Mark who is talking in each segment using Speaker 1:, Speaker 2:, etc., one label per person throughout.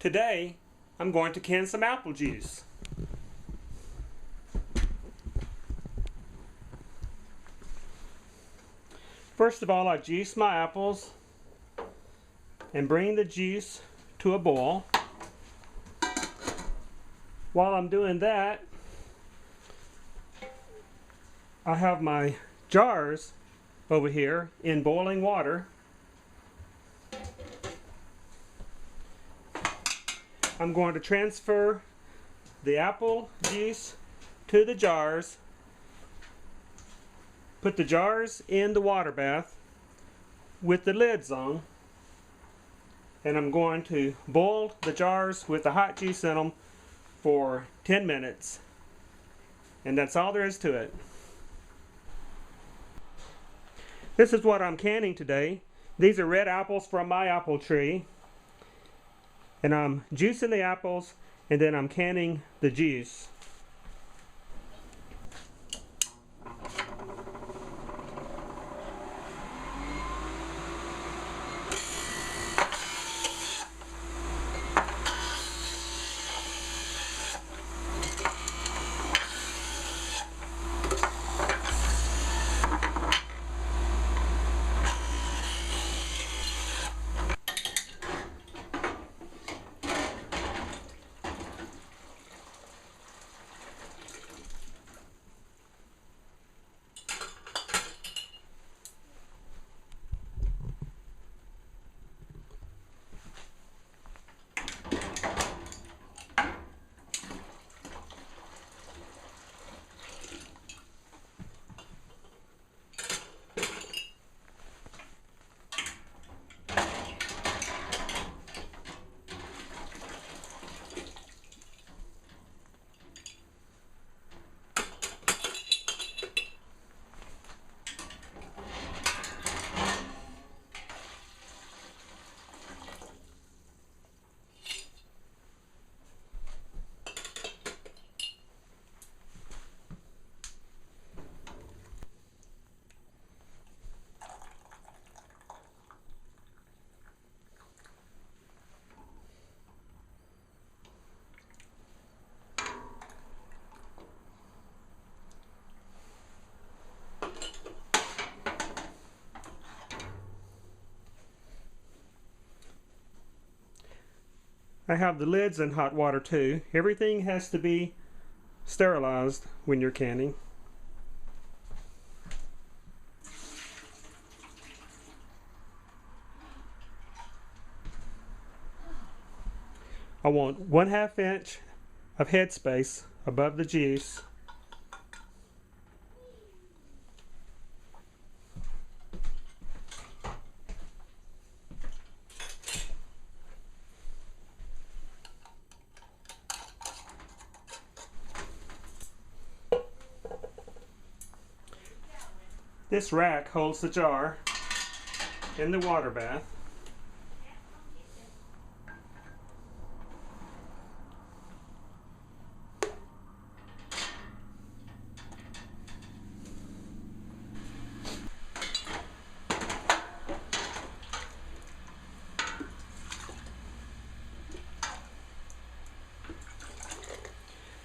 Speaker 1: Today, I'm going to can some apple juice. First of all, I juice my apples and bring the juice to a boil. While I'm doing that, I have my jars over here in boiling water. I'm going to transfer the apple juice to the jars, put the jars in the water bath with the lids on, and I'm going to boil the jars with the hot juice in them for 10 minutes. And that's all there is to it. This is what I'm canning today. These are red apples from my apple tree. And I'm juicing the apples, and then I'm canning the juice. I have the lids in hot water too. Everything has to be sterilized when you're canning. I want 1/2 inch of headspace above the juice. This rack holds the jar in the water bath.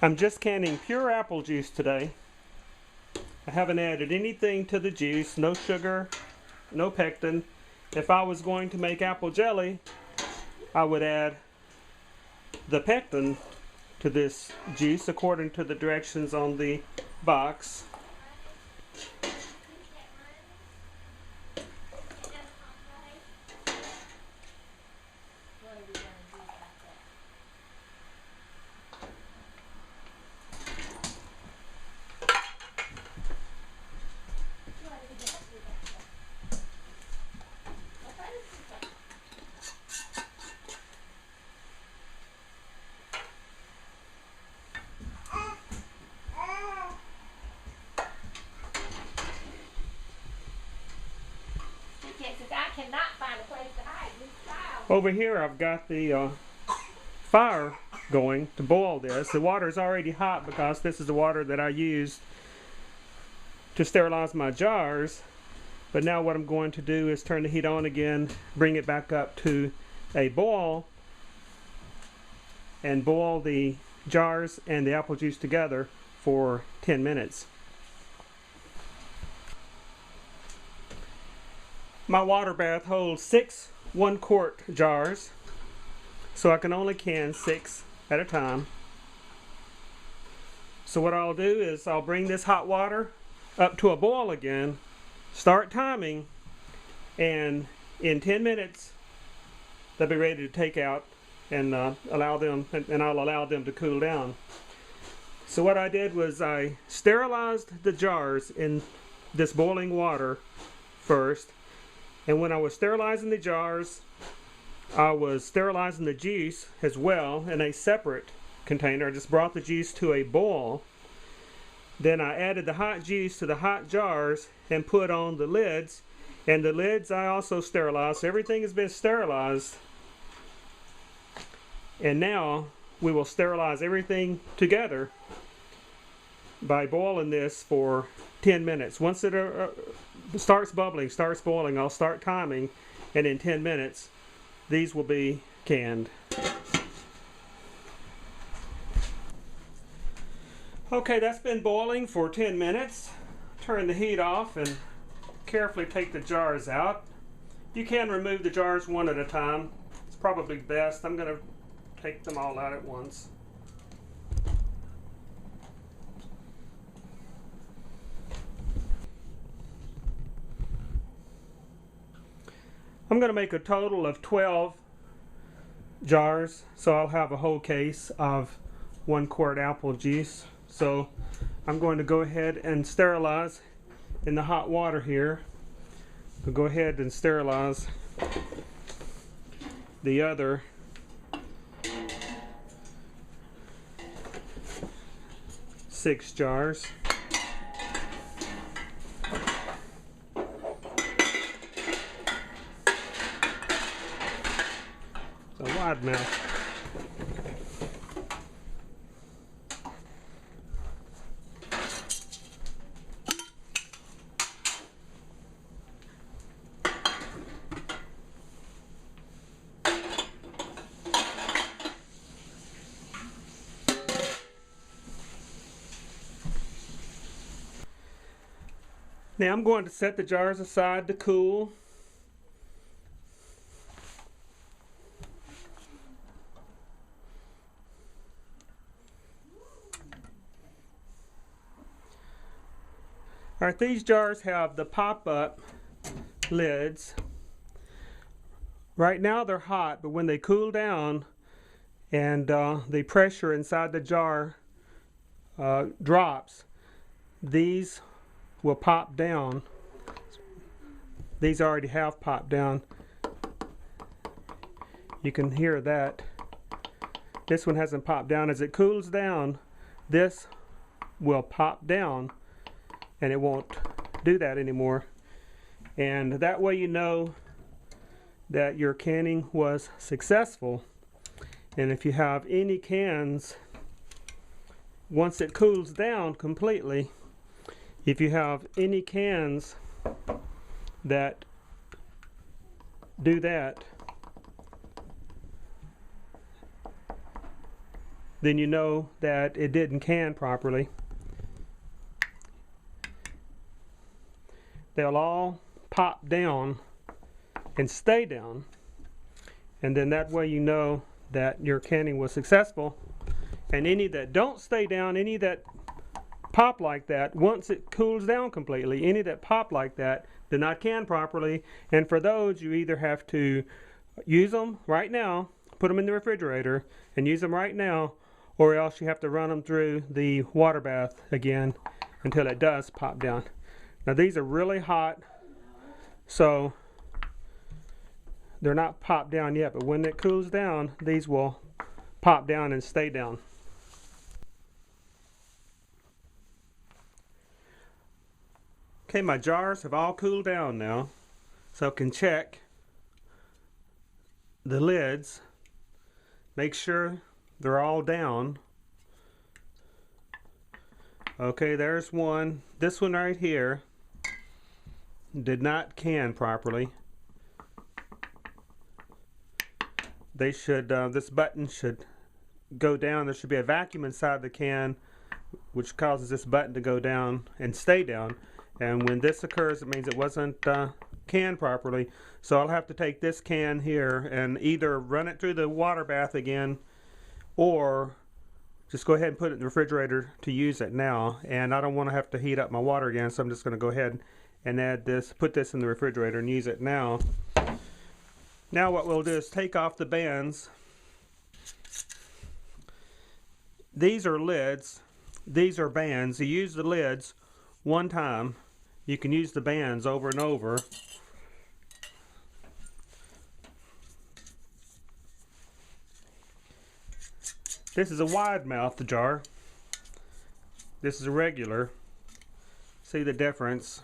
Speaker 1: I'm just canning pure apple juice today. I haven't added anything to the juice, no sugar, no pectin. If I was going to make apple jelly, I would add the pectin to this juice according to the directions on the box.
Speaker 2: I cannot find a place to hide this child.
Speaker 1: Over here I've got the fire going to boil this. The water is already hot because this is the water that I used to sterilize my jars. But now what I'm going to do is turn the heat on again, bring it back up to a boil, and boil the jars and the apple juice together for 10 minutes. My water bath holds 6 1-quart jars, so I can only can 6 at a time. So what I'll do is I'll bring this hot water up to a boil again, start timing, and in 10 minutes they'll be ready to take out and I'll allow them to cool down. So what I did was I sterilized the jars in this boiling water first, and when I was sterilizing the jars, I was sterilizing the juice as well in a separate container. I just brought the juice to a boil. Then I added the hot juice to the hot jars and put on the lids. And the lids I also sterilized. So everything has been sterilized. And now we will sterilize everything together by boiling this for 10 minutes. Once it starts bubbling, starts boiling, I'll start timing, and in 10 minutes these will be canned. Okay, that's been boiling for 10 minutes. Turn the heat off and carefully take the jars out. You can remove the jars one at a time. It's probably best. I'm going to take them all out at once. I'm going to make a total of 12 jars, so I'll have a whole case of 1-quart apple juice. So I'm going to go ahead and sterilize in the hot water here. I'll go ahead and sterilize the other 6 jars. It's a wide mouth. Now I'm going to set the jars aside to cool. Alright, these jars have the pop-up lids. Right now they're hot, but when they cool down and the pressure inside the jar drops, these will pop down. These already have popped down. You can hear that. This one hasn't popped down. As it cools down, this will pop down and it won't do that anymore. And that way you know that your canning was successful. And if you have any cans, once it cools down completely, if you have any cans that do that, then you know that it didn't can properly. They'll all pop down and stay down, and then that way you know that your canning was successful. And any that don't stay down, any that pop like that, once it cools down completely, any that pop like that did not can properly. And for those, you either have to use them right now, put them in the refrigerator and use them right now, or else you have to run them through the water bath again until it does pop down. Now these are really hot, so they're not popped down yet, but when it cools down, these will pop down and stay down. Okay, my jars have all cooled down now, so I can check the lids, make sure they're all down. Okay, there's one. This one right here did not can properly. They should, this button should go down, there should be a vacuum inside the can, which causes this button to go down and stay down. And when this occurs, it means it wasn't canned properly. So I'll have to take this can here and either run it through the water bath again, or just go ahead and put it in the refrigerator to use it now. And I don't want to have to heat up my water again, so I'm just going to go ahead and add this, put this in the refrigerator and use it now. Now what we'll do is take off the bands. These are lids. These are bands. You use the lids one time. You can use the bands over and over. This is a wide mouth jar. This is a regular. See the difference?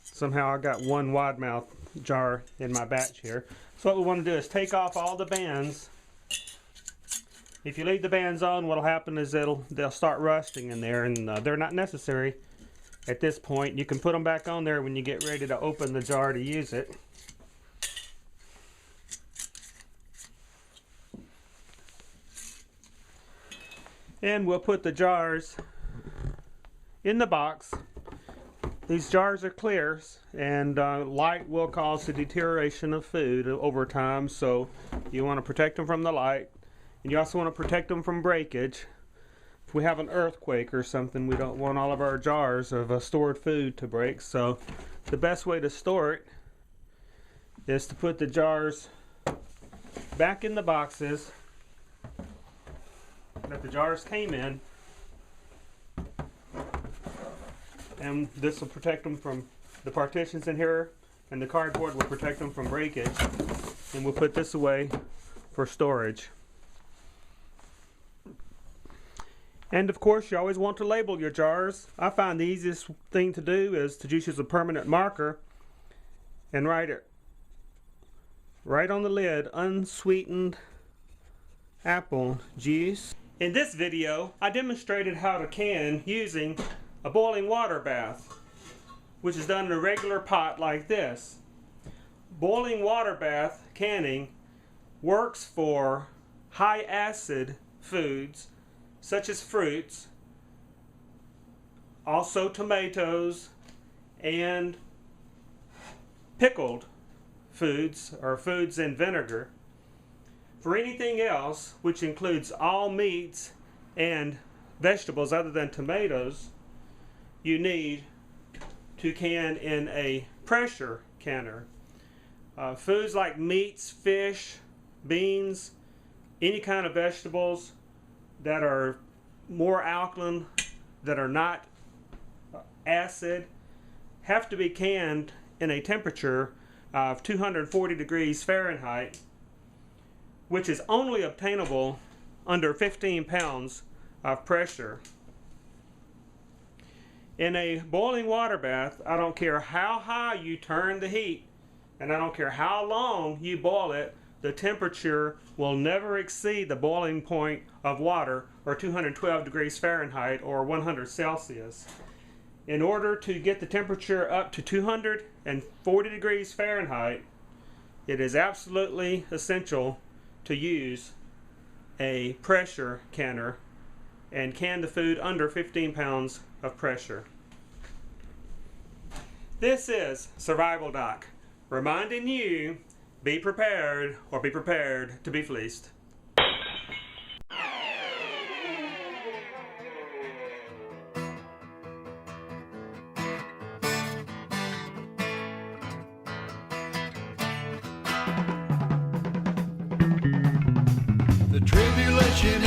Speaker 1: Somehow I got one wide mouth jar in my batch here. So what we want to do is take off all the bands. If you leave the bands on, what'll happen is they'll start rusting in there, and they're not necessary at this point. You can put them back on there when you get ready to open the jar to use it. And we'll put the jars in the box. These jars are clear, and light will cause the deterioration of food over time, so you want to protect them from the light. And you also want to protect them from breakage. If we have an earthquake or something, we don't want all of our jars of stored food to break. So the best way to store it is to put the jars back in the boxes that the jars came in, and this will protect them from the partitions in here, and the cardboard will protect them from breakage. And we'll put this away for storage. And of course, you always want to label your jars. I find the easiest thing to do is to just use a permanent marker and write it right on the lid, unsweetened apple juice. In this video, I demonstrated how to can using a boiling water bath, which is done in a regular pot like this. Boiling water bath canning works for high acid foods such as fruits, also tomatoes, and pickled foods or foods in vinegar. For anything else, which includes all meats and vegetables other than tomatoes, you need to can in a pressure canner. Foods like meats, fish, beans, any kind of vegetables that are more alkaline, that are not acid, have to be canned in a temperature of 240 degrees Fahrenheit, which is only obtainable under 15 pounds of pressure. In a boiling water bath, I don't care how high you turn the heat, and I don't care how long you boil it, the temperature will never exceed the boiling point of water, or 212 degrees Fahrenheit, or 100 Celsius. In order to get the temperature up to 240 degrees Fahrenheit, it is absolutely essential to use a pressure canner and can the food under 15 pounds of pressure. This is Survival Doc, reminding you, be prepared or be prepared to be fleeced.
Speaker 3: The tribulation